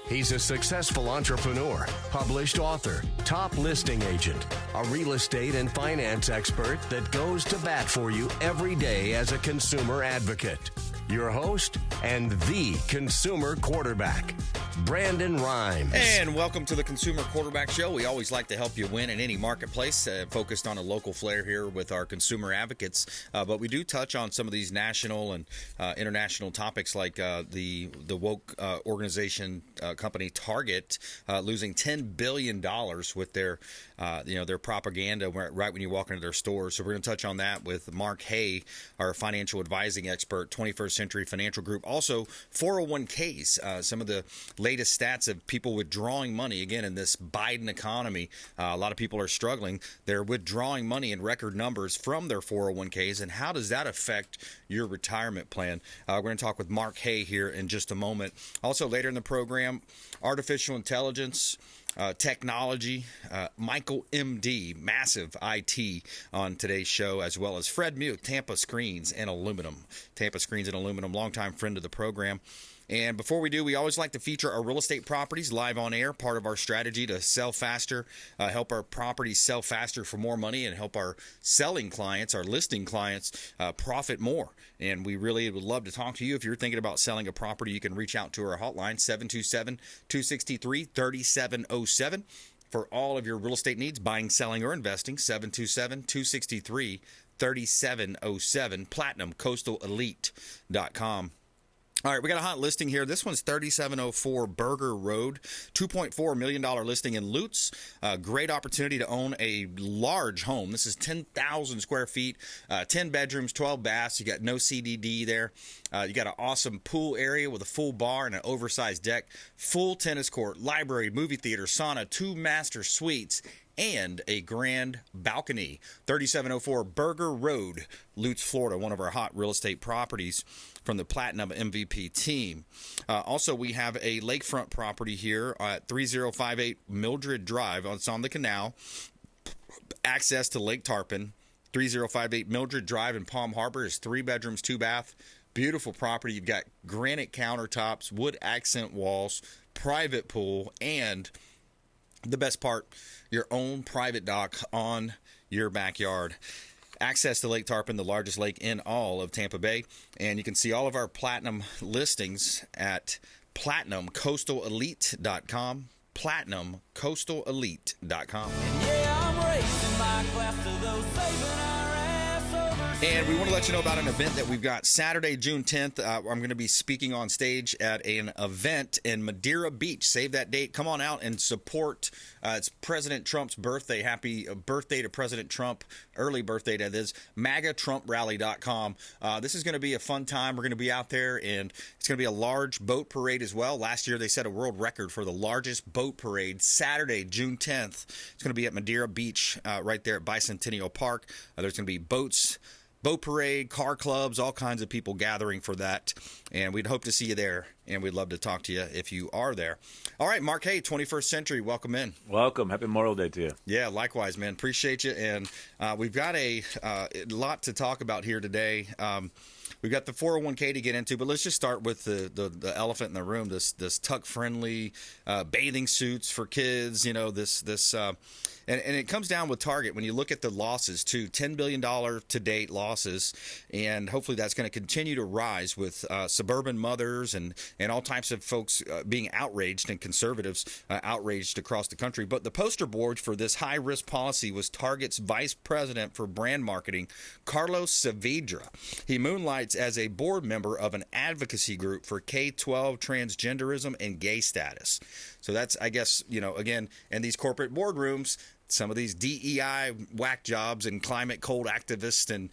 He's a successful entrepreneur, published author, top listing agent, a real estate and finance expert that goes to bat for you every day as a consumer advocate. Your host and the consumer quarterback, Brandon Rhymes. And welcome to the Consumer Quarterback Show. We always like to help you win in any marketplace, focused on a local flair here with our consumer advocates. But we do touch on some of these national and international topics, like the woke organization company Target losing $10 billion with their propaganda right when you walk into their stores. So we're going to touch on that with Mark Haye, our financial advising expert, 21st Century Financial Group. Also, 401ks, some of the latest stats of people withdrawing money. Again, in this Biden economy, a lot of people are struggling. They're withdrawing money in record numbers from their 401ks, and how does that affect your retirement plan? We're going to talk with Mark Haye here in just a moment. Also, later in the program, artificial intelligence, technology, Michael M.D., massive IT on today's show, as well as Fred Muth, Tampa Screens and Aluminum. Tampa Screens and Aluminum, longtime friend of the program. And before we do, we always like to feature our real estate properties live on air, part of our strategy to sell faster, help our properties sell faster for more money, and help our selling clients, our listing clients, profit more. And we really would love to talk to you. If you're thinking about selling a property, you can reach out to our hotline, 727-263-3707. For all of your real estate needs, buying, selling, or investing, 727-263-3707, platinumcoastalelite.com. All right, we got a hot listing here. This one's 3704 Burger Road, $2.4 million listing in Lutz. Great opportunity to own a large home. This is 10,000 square feet, 10 bedrooms, 12 baths. You got no CDD there. You got an awesome pool area with a full bar and an oversized deck, full tennis court, library, movie theater, sauna, 2 master suites, and a grand balcony. 3704 Burger Road, Lutz, Florida, one of our hot real estate properties from the Platinum MVP team. Also, we have a lakefront property here at 3058 Mildred Drive. It's on the canal. Access to Lake Tarpon. 3058 Mildred Drive in Palm Harbor is 3 bedrooms, 2 bath. Beautiful property. You've got granite countertops, wood accent walls, private pool, and the best part, your own private dock on your backyard. Access to Lake Tarpon, the largest lake in all of Tampa Bay. And you can see all of our Platinum listings at platinumcoastalelite.com. Platinumcoastalelite.com. And we want to let you know about an event that we've got Saturday, June 10th. I'm going to be speaking on stage at an event in Madeira Beach. Save that date. Come on out and support. It's President Trump's birthday. Happy birthday to President Trump. Early birthday, that is. MAGATrumpRally.com. This is going to be a fun time. We're going to be out there, and it's going to be a large boat parade as well. Last year, they set a world record for the largest boat parade. Saturday, June 10th. It's going to be at Madeira Beach, right there at Bicentennial Park. There's going to be boat parade, car clubs, all kinds of people gathering for that. And we'd hope to see you there, and we'd love to talk to you if you are there. All right, Mark Haye, 21st Century, welcome in. Welcome. Happy Memorial Day to you. Yeah, likewise, man. Appreciate you. And we've got a lot to talk about here today. We've got the 401k to get into, but let's just start with the elephant in the room, this tuck-friendly bathing suits for kids, and it comes down with Target. When you look at the losses, too, $10 billion to-date losses, and hopefully that's going to continue to rise with suburban mothers and all types of folks being outraged, and conservatives outraged across the country. But the poster board for this high-risk policy was Target's vice president for brand marketing, Carlos Saavedra. He moonlights as a board member of an advocacy group for K-12 transgenderism and gay status. So that's, I guess, again, in these corporate boardrooms, some of these DEI whack jobs and climate cold activists, and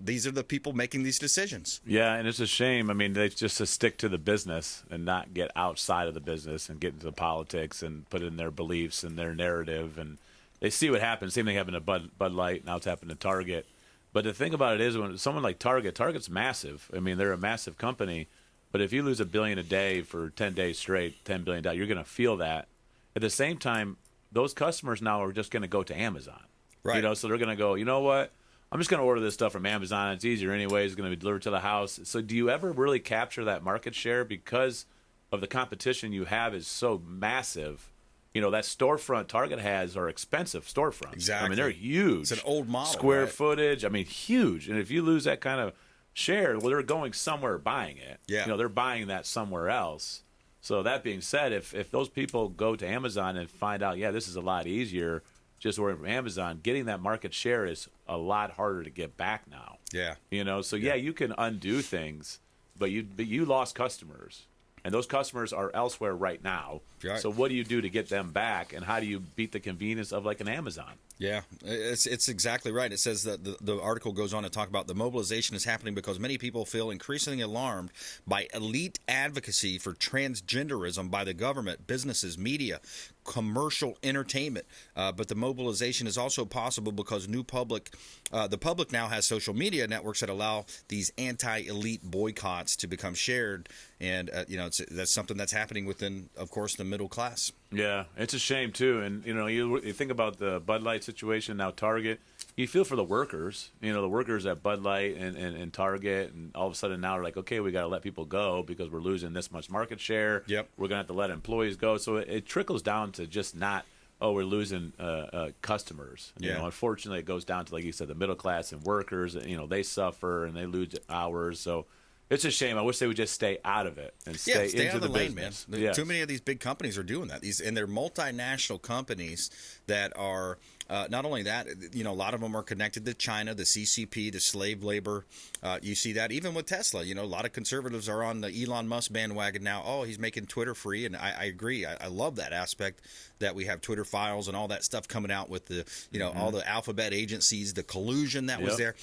these are the people making these decisions. Yeah, and it's a shame. I mean, they just to stick to the business and not get outside of the business and get into politics and put in their beliefs and their narrative. And they see what happens. Same thing happened to Bud Light. Now it's happened to Target. But the thing about it is, when someone like Target's massive. I mean, they're a massive company. But if you lose $1 billion a day for 10 days straight, $10 billion, you're going to feel that. At the same time, those customers now are just going to go to Amazon. Right. So they're going to go, you know what? I'm just going to order this stuff from Amazon. It's easier anyway. It's going to be delivered to the house. So do you ever really capture that market share? Because of the competition you have is so massive. That storefront Target has are expensive storefronts. Exactly. I mean, they're huge. It's an old model. Square right? footage. I mean, huge. And if you lose that kind of share, well, they're going somewhere buying it. Yeah. They're buying that somewhere else. So that being said, if those people go to Amazon and find out, this is a lot easier just ordering from Amazon, getting that market share is a lot harder to get back now. Yeah. So you can undo things, but you lost customers. And those customers are elsewhere right now. Right. So what do you do to get them back? And how do you beat the convenience of like an Amazon? Yeah, it's exactly right. It says that the article goes on to talk about the mobilization is happening because many people feel increasingly alarmed by elite advocacy for transgenderism by the government, businesses, media, commercial entertainment. But the mobilization is also possible because the public now has social media networks that allow these anti-elite boycotts to become shared. And, that's something that's happening within, of course, the middle class. Yeah, it's a shame, too. And, you think about the Bud Light situation, now Target. You feel for the workers, the workers at Bud Light and Target, and all of a sudden now are like, okay, we got to let people go because we're losing this much market share. Yep. We're going to have to let employees go. So it trickles down to just not, we're losing customers. Unfortunately, it goes down to, like you said, the middle class and workers. They suffer and they lose hours. So it's a shame. I wish they would just stay out of it and stay out into of the lane, business. man. Yes. Too many of these big companies are doing that. And they're multinational companies that are not only that. A lot of them are connected to China, the CCP, the slave labor. You see that even with Tesla. A lot of conservatives are on the Elon Musk bandwagon now. Oh, he's making Twitter free, and I agree. I love that aspect that we have Twitter files and all that stuff coming out with the all the alphabet agencies, the collusion that was there.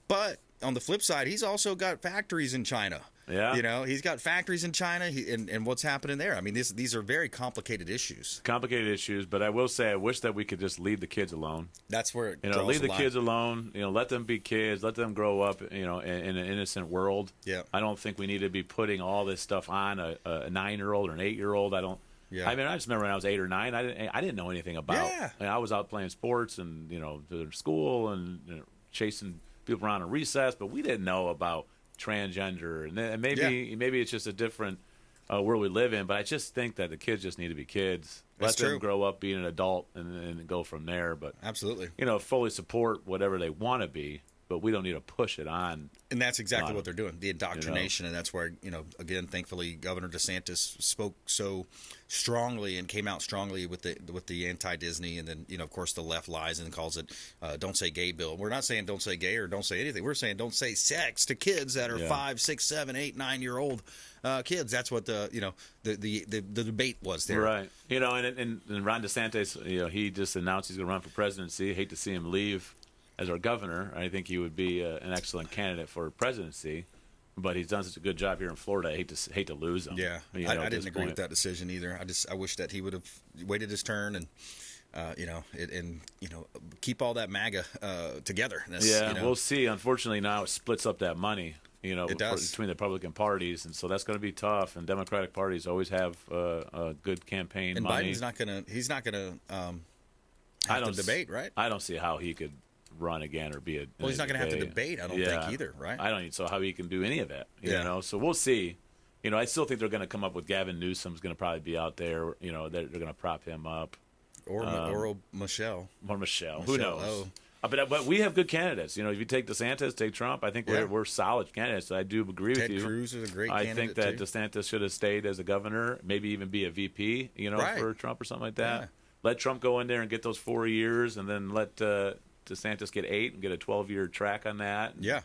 But on the flip side, he's also got factories in China. Yeah. He's got factories in China and what's happening there. I mean, these are very complicated issues. Complicated issues, but I will say I wish that we could just leave the kids alone. That's where it leave the kids alone. Let them be kids. Let them grow up. In an innocent world. Yeah. I don't think we need to be putting all this stuff on a 9-year-old or an 8-year-old. I don't. Yeah. I mean, I just remember when I was 8 or 9. I didn't know anything about. Yeah. I was out playing sports and to school and chasing people around in recess, but we didn't know about transgender, and maybe it's just a different world we live in. But I just think that the kids just need to be kids. That's Let them true. grow up being an adult and go from there. But absolutely, fully support whatever they want to be, but we don't need to push it on. And that's exactly what they're doing, the indoctrination, and that's where again, thankfully, Governor DeSantis spoke so strongly and came out strongly with the anti-Disney, and then of course the left lies and calls it "Don't Say Gay" bill. We're not saying don't say gay or don't say anything. We're saying don't say sex to kids that are 5, 6, 7, 8, 9-year-old kids. That's what the debate was there, right? And Ron DeSantis, he just announced he's going to run for presidency. Hate to see him leave as our governor. I think he would be an excellent candidate for presidency, but he's done such a good job here in Florida. I hate to lose him. Yeah, I didn't agree with that decision either. I wish that he would have waited his turn and keep all that MAGA together. We'll see. Unfortunately, now it splits up that money. It does. Between the Republican parties, and so that's going to be tough. And Democratic parties always have a good campaign and money. Biden's not going to. He's not going to have to debate, right? I don't see how he could run again or be a. Well, he's not going to have to debate. I don't think either, right? I don't so how he can do any of that. So we'll see. I still think they're going to come up with Gavin Newsom's going to probably be out there. They're going to prop him up. Or Michelle. Or Michelle. Who knows? Oh. But we have good candidates. If you take DeSantis, take Trump, I think we're solid candidates. I do agree with you. Ted Cruz is a great candidate. I think that too. DeSantis should have stayed as a governor, maybe even be a VP, right. for Trump or something like that. Yeah. Let Trump go in there and get those 4 years, and then let DeSantis get 8 and get a 12-year track on that. Yeah.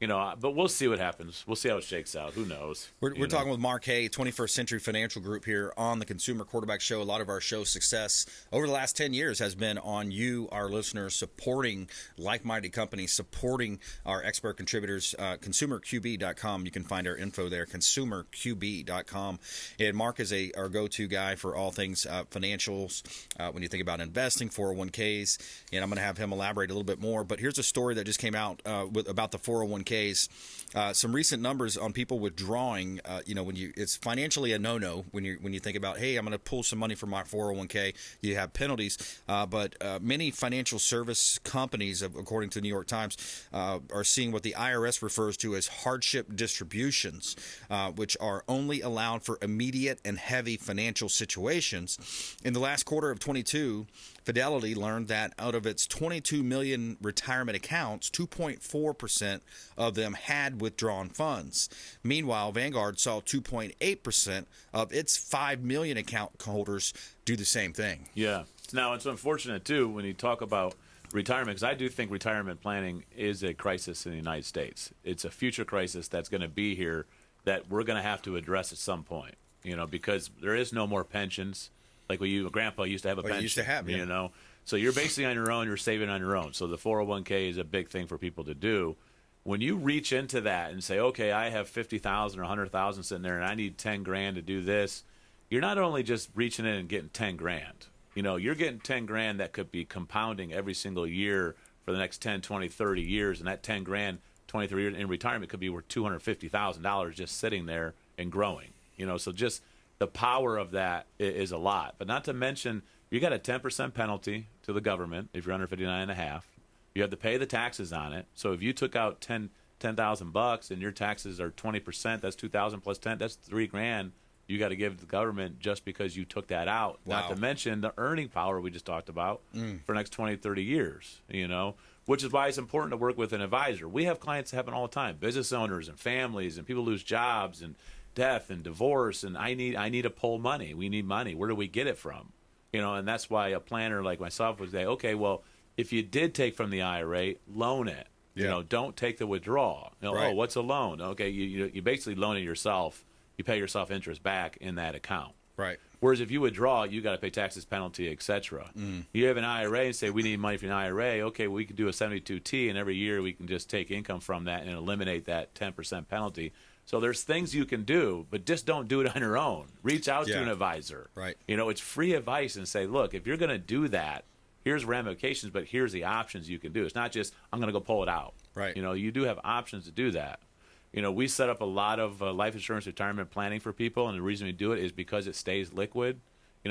But we'll see what happens. We'll see how it shakes out. Who knows? We're talking with Mark Haye, 21st Century Financial Group here on the Consumer Quarterback Show. A lot of our show's success over the last 10 years has been on you, our listeners, supporting like-minded companies, supporting our expert contributors. ConsumerQB.com. You can find our info there, ConsumerQB.com. And Mark is our go-to guy for all things financials when you think about investing, 401ks. And I'm going to have him elaborate a little bit more. But here's a story that just came out about the 401k 401ks. Some recent numbers on people withdrawing. It's financially a no-no when you think about, hey, I'm going to pull some money from my 401k. You have penalties, but many financial service companies, according to the New York Times, are seeing what the IRS refers to as hardship distributions, which are only allowed for immediate and heavy financial situations. In the last quarter of 22, Fidelity learned that out of its 22 million retirement accounts, 2.4% of them had withdrawn funds. Meanwhile, Vanguard saw 2.8% of its 5 million account holders do the same thing. Yeah. Now, it's unfortunate, too, when you talk about retirement, because I do think retirement planning is a crisis in the United States. It's a future crisis that's going to be here that we're going to have to address at some point, because there is no more pensions. Like grandpa used to have a pension. Used to have, yeah. So you're basically on your own. You're saving on your own. So the 401k is a big thing for people to do. When you reach into that and say, okay, I have 50,000 or 100,000 sitting there, and I need 10 grand to do this, you're not only just reaching in and getting 10 grand. You're getting 10 grand that could be compounding every single year for the next 10, 20, 30 years, and that 10 grand, 23 years in retirement could be worth $250,000 just sitting there and growing. So just the power of that is a lot. But not to mention, you got a 10% penalty to the government if you're under 59.5. You have to pay the taxes on it. So if you took out $10,000 and your taxes are 20%, that's 2,000 plus 10, that's $3,000 you got to give to the government just because you took that out. Wow. Not to mention the earning power we just talked about for the next 20, 30 years, which is why it's important to work with an advisor. We have clients that happen all the time, business owners and families, and people lose jobs and death and divorce, and I need to pull money. We need money. Where do we get it from? And that's why a planner like myself would say, okay, well, if you did take from the IRA, loan it. Yeah. Don't take the withdrawal. Right. Oh, what's a loan? Okay, you basically loan it yourself. You pay yourself interest back in that account. Right. Whereas if you withdraw, you got to pay taxes, penalty, etc. You have an IRA and say, we need money from an IRA. Okay, we can do a 72T, and every year we can just take income from that and eliminate that 10% penalty. So there's things you can do, but just don't do it on your own. Reach out to an advisor. Right. It's free advice, and say, look, if you're going to do that, here's ramifications, but here's the options you can do. It's not just, I'm going to go pull it out. Right. You do have options to do that. We set up a lot of life insurance retirement planning for people, and the reason we do it is because it stays liquid.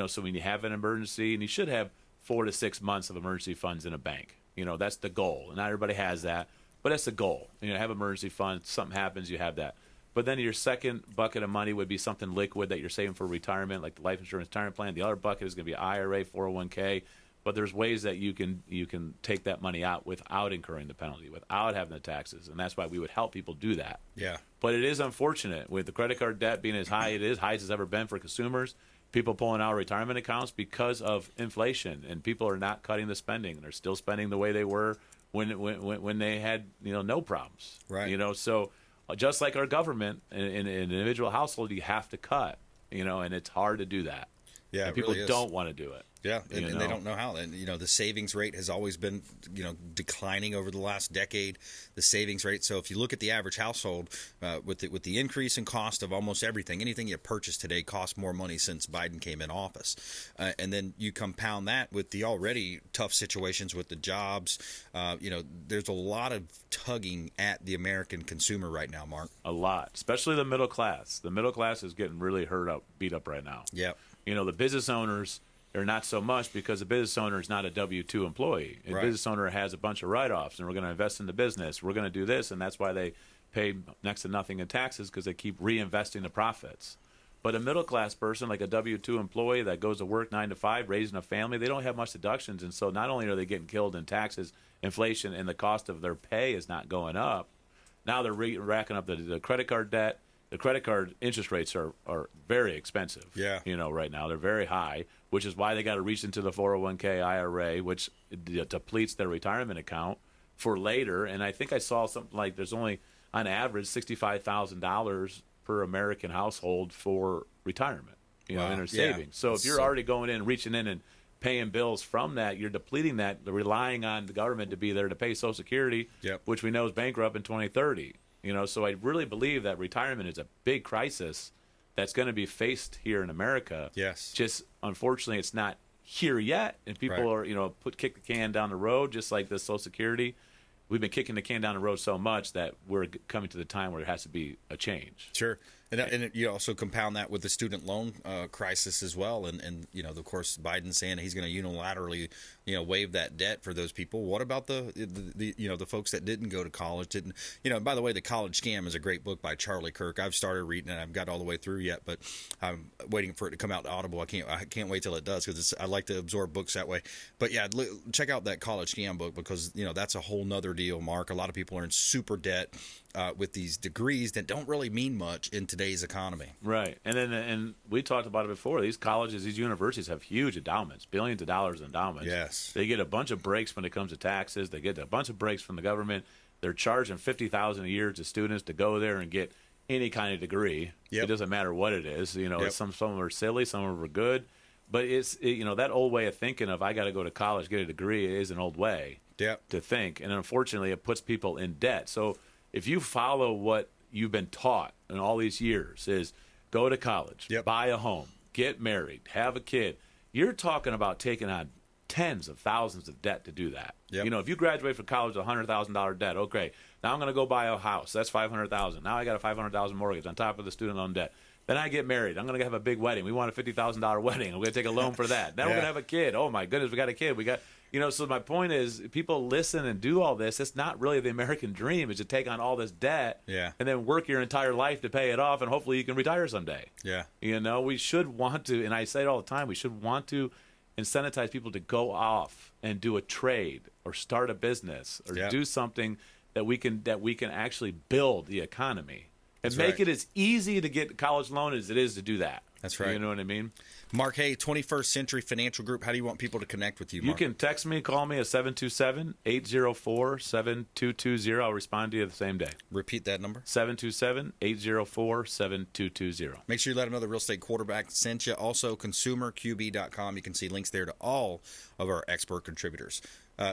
So when you have an emergency, and you should have 4 to 6 months of emergency funds in a bank. That's the goal. And not everybody has that, but that's the goal. Have emergency funds, something happens, you have that. But then your second bucket of money would be something liquid that you're saving for retirement, like the life insurance retirement plan. The other bucket is going to be IRA, 401k. But there's ways that you can take that money out without incurring the penalty, without having the taxes, and that's why we would help people do that. Yeah. But it is unfortunate with the credit card debt being as high as it's ever been for consumers. People pulling out retirement accounts because of inflation, and people are not cutting the spending. They're still spending the way they were when they had no problems. Right. So just like our government in an individual household, you have to cut. And it's hard to do that. Yeah, and people really don't want to do it. Yeah, and they don't know how. And, the savings rate has always been, declining over the last decade, the savings rate. So if you look at the average household, with the increase in cost of almost everything you purchase today costs more money since Biden came in office. And then you compound that with the already tough situations with the jobs. There's a lot of tugging at the American consumer right now, Mark. A lot, especially the middle class. The middle class is getting really beat up right now. Yep. The business owners are not so much, because the business owner is not a W-2 employee. A business owner has a bunch of write-offs, and we're going to invest in the business. We're going to do this, and that's why they pay next to nothing in taxes, because they keep reinvesting the profits. But a middle-class person, like a W-2 employee that goes to work 9 to 5, raising a family, they don't have much deductions, and so not only are they getting killed in taxes, inflation, and the cost of their pay is not going up, now they're racking up the credit card debt. The credit card interest rates are very expensive. Yeah. Right now. They're very high, which is why they got to reach into the 401k IRA, which depletes their retirement account for later. And I think I saw something like there's only, on average, $65,000 per American household for retirement, in their savings. So if you're already going in, reaching in and paying bills from that, you're depleting that, relying on the government to be there to pay Social Security, which we know is bankrupt in 2030. So I really believe that retirement is a big crisis that's going to be faced here in America. Yes. Just unfortunately, it's not here yet, and people are kick the can down the road, just like the Social Security. we've been kicking the can down the road so much that we're coming to the time where it has to be a change. Sure. And you also compound that with the student loan crisis as well. And of course, Biden's saying he's going to unilaterally, waive that debt for those people. What about the folks that didn't go to college? By the way, The College Scam is a great book by Charlie Kirk. I've started reading it. I haven't got all the way through yet, but I'm waiting for it to come out to Audible. I can't wait till it does, because I like to absorb books that way. But yeah, check out that College Scam book, because that's a whole nother deal, Mark. A lot of people are in super debt with these degrees that don't really mean much in today's economy. Right. And we talked about it before. These colleges, these universities have huge endowments, billions of dollars in endowments. Yes. They get a bunch of breaks when it comes to taxes. They get a bunch of breaks from the government. They're charging $50,000 a year to students to go there and get any kind of degree. Yep. It doesn't matter what it is. Yep. Some of them are silly, some of them are good. But it's that old way of thinking of I got to go to college, get a degree, is an old way to think. And unfortunately, it puts people in debt. So if you follow what you've been taught in all these years is go to college, buy a home, get married, have a kid, you're talking about taking on tens of thousands of debt to do that. Yep. If you graduate from college with $100,000 debt, okay, now I'm going to go buy a house. That's $500,000. Now I got a $500,000 mortgage on top of the student loan debt. Then I get married. I'm going to have a big wedding. We want a $50,000 wedding. We're going to take a loan for that. Now we're going to have a kid. Oh, my goodness, we got a kid. We got, so my point is people listen and do all this. It's not really the American dream, is to take on all this debt and then work your entire life to pay it off, and hopefully you can retire someday. Yeah. We should want to, and I say it all the time, we should want to incentivize people to go off and do a trade or start a business or do something that we can actually build the economy. And make it as easy to get a college loan as it is to do that. That's right. You know what I mean? Mark Haye, 21st Century Financial Group. How do you want people to connect with you, Mark? You can text me, call me at 727-804-7220. I'll respond to you the same day. Repeat that number. 727-804-7220. Make sure you let them know the Real Estate Quarterback sent you. Also, consumerqb.com. You can see links there to all of our expert contributors.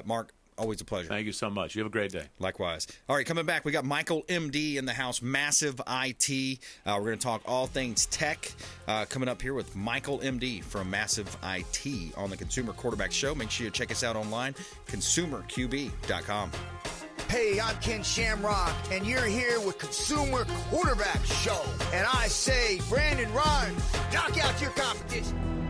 Mark, always a pleasure. Thank you so much. You have a great day. Likewise. All right, coming back, we got Michael M.D. in the house, Massive IT. We're going to talk all things tech coming up here with Michael M.D. from Massive IT on the Consumer Quarterback Show. Make sure you check us out online, consumerqb.com. Hey, I'm Ken Shamrock, and you're here with Consumer Quarterback Show. And I say, Brandon, run, knock out your competition.